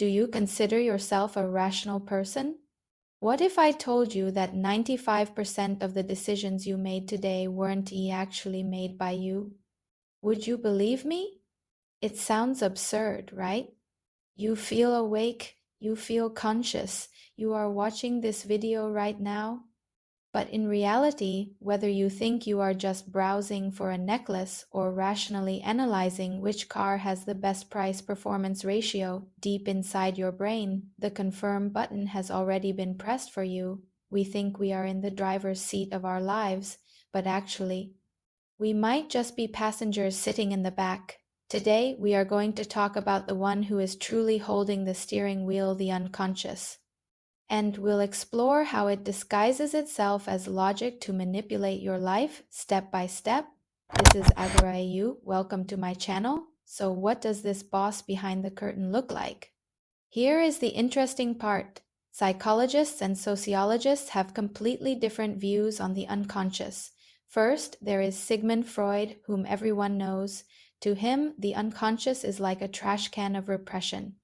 Do you consider yourself a rational person? What if I told you that 95% of the decisions you made today weren't actually made by you? Would you believe me? It sounds absurd, right? You feel awake, you feel conscious, you are watching this video right now. But in reality, whether you think you are just browsing for a necklace or rationally analyzing which car has the best price-performance ratio, deep inside your brain, the confirm button has already been pressed for you. We think we are in the driver's seat of our lives, but actually, we might just be passengers sitting in the back. Today, we are going to talk about the one who is truly holding the steering wheel, the unconscious. And we'll explore how it disguises itself as logic to manipulate your life step by step. This is Agora AU. Welcome to my channel. So what does this boss behind the curtain look like? Here is the interesting part. Psychologists and sociologists have completely different views on the unconscious. First, there is Sigmund Freud, whom everyone knows. To him, the unconscious is like a trash can of repression.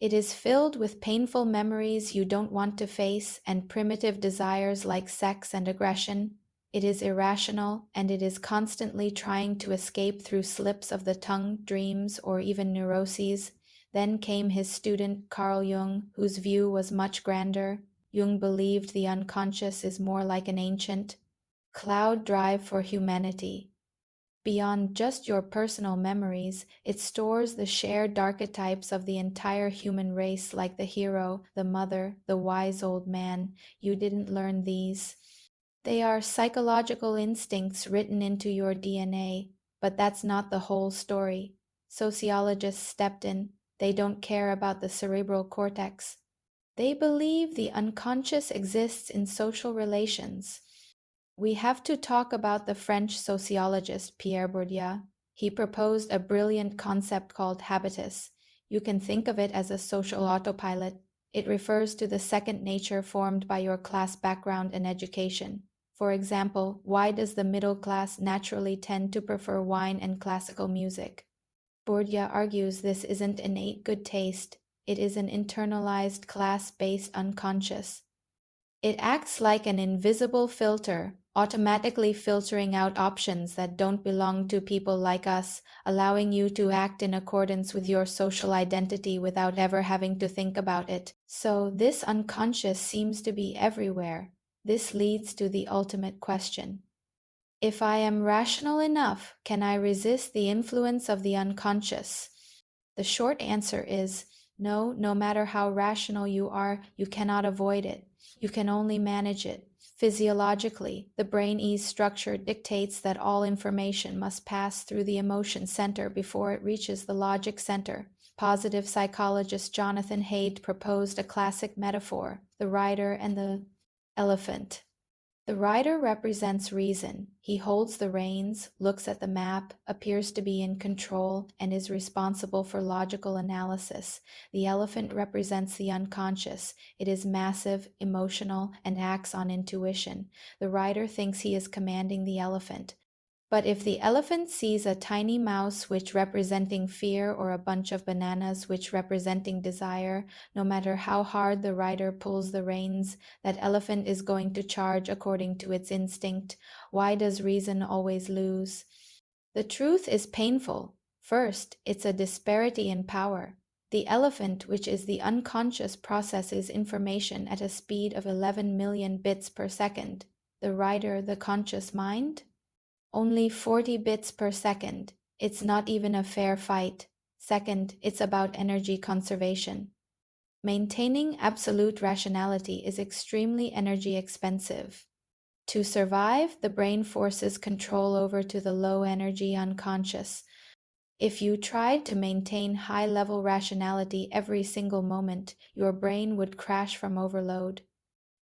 It is filled with painful memories you don't want to face and primitive desires like sex and aggression. It is irrational, and it is constantly trying to escape through slips of the tongue, dreams, or even neuroses. Then came his student Carl Jung, whose view was much grander. Jung believed the unconscious is more like an ancient cloud drive for humanity. Beyond just your personal memories, it stores the shared archetypes of the entire human race, like the hero, the mother, the wise old man. You didn't learn these. They are psychological instincts written into your DNA, but that's not the whole story. Sociologists stepped in. They don't care about the cerebral cortex. They believe the unconscious exists in social relations. We have to talk about the French sociologist Pierre Bourdieu. He proposed a brilliant concept called habitus. You can think of it as a social autopilot. It refers to the second nature formed by your class background and education. For example, why does the middle class naturally tend to prefer wine and classical music? Bourdieu argues this isn't innate good taste. It is an internalized class-based unconscious. It acts like an invisible filter, automatically filtering out options that don't belong to people like us, allowing you to act in accordance with your social identity without ever having to think about it. So this unconscious seems to be everywhere. This leads to the ultimate question. If I am rational enough, can I resist the influence of the unconscious? The short answer is no. No matter how rational you are, you cannot avoid it. You can only manage it. Physiologically, the brain's structure dictates that all information must pass through the emotion center before it reaches the logic center. Positive psychologist Jonathan Haidt proposed a classic metaphor, the rider and the elephant. The rider represents reason. He holds the reins, looks at the map, appears to be in control, and is responsible for logical analysis. The elephant represents the unconscious. It is massive, emotional, and acts on intuition. The rider thinks he is commanding the elephant. But if the elephant sees a tiny mouse which representing fear or a bunch of bananas which representing desire, no matter how hard the rider pulls the reins, that elephant is going to charge according to its instinct. Why does reason always lose? The truth is painful. First, it's a disparity in power. The elephant, which is the unconscious, processes information at a speed of 11 million bits per second. The rider, the conscious mind? Only 40 bits per second. It's not even a fair fight. Second, it's about energy conservation. Maintaining absolute rationality is extremely energy expensive. To survive, the brain forces control over to the low-energy unconscious. If you tried to maintain high-level rationality every single moment, your brain would crash from overload.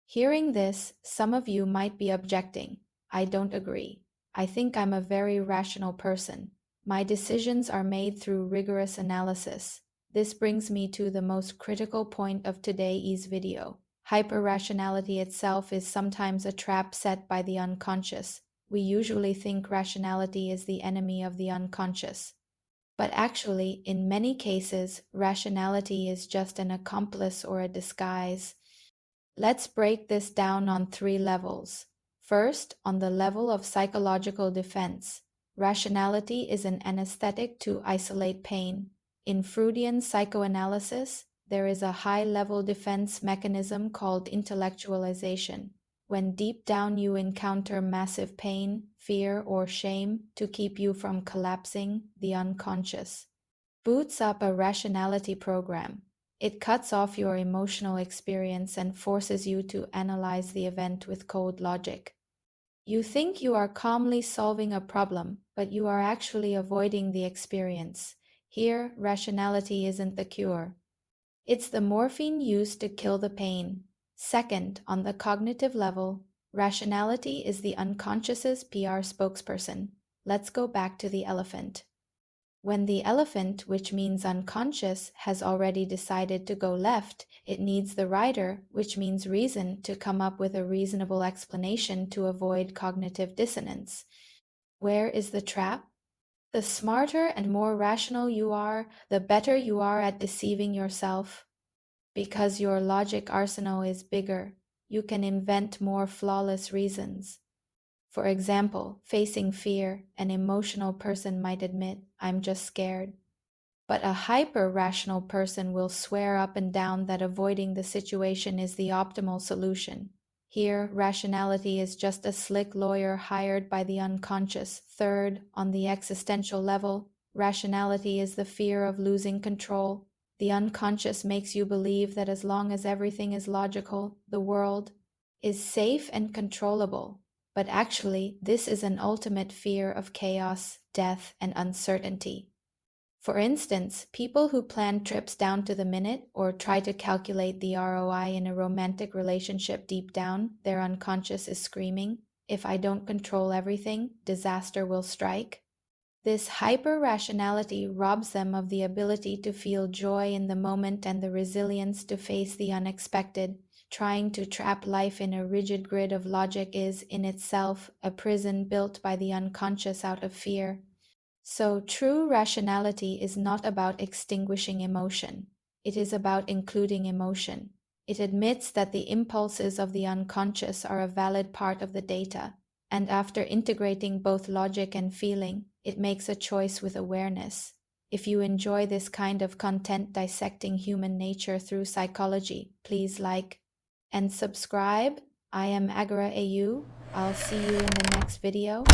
Hearing this, some of you might be objecting. I don't agree. I think I'm a very rational person. My decisions are made through rigorous analysis. This brings me to the most critical point of today's video. Hyper-rationality itself is sometimes a trap set by the unconscious. We usually think rationality is the enemy of the unconscious. But actually, in many cases, rationality is just an accomplice or a disguise. Let's break this down on 3 levels. First, on the level of psychological defense, rationality is an anesthetic to isolate pain. In Freudian psychoanalysis, there is a high-level defense mechanism called intellectualization. When deep down you encounter massive pain, fear, or shame to keep you from collapsing, the unconscious boots up a rationality program. It cuts off your emotional experience and forces you to analyze the event with cold logic. You think you are calmly solving a problem, but you are actually avoiding the experience. Here, rationality isn't the cure. It's the morphine used to kill the pain. Second, on the cognitive level, rationality is the unconscious's PR spokesperson. Let's go back to the elephant. When the elephant, which means unconscious, has already decided to go left, it needs the rider, which means reason, to come up with a reasonable explanation to avoid cognitive dissonance. Where is the trap? The smarter and more rational you are, the better you are at deceiving yourself. Because your logic arsenal is bigger, you can invent more flawless reasons. For example, facing fear, an emotional person might admit, "I'm just scared." But a hyper-rational person will swear up and down that avoiding the situation is the optimal solution. Here, rationality is just a slick lawyer hired by the unconscious. Third, on the existential level, rationality is the fear of losing control. The unconscious makes you believe that as long as everything is logical, the world is safe and controllable. But actually, this is an ultimate fear of chaos, death, and uncertainty. For instance, people who plan trips down to the minute or try to calculate the ROI in a romantic relationship deep down, their unconscious is screaming, "If I don't control everything, disaster will strike." This hyper-rationality robs them of the ability to feel joy in the moment and the resilience to face the unexpected. Trying to trap life in a rigid grid of logic is, in itself, a prison built by the unconscious out of fear. So true rationality is not about extinguishing emotion. It is about including emotion. It admits that the impulses of the unconscious are a valid part of the data, and after integrating both logic and feeling, it makes a choice with awareness. If you enjoy this kind of content dissecting human nature through psychology, please like and subscribe. I am Agora AU. I'll see you in the next video.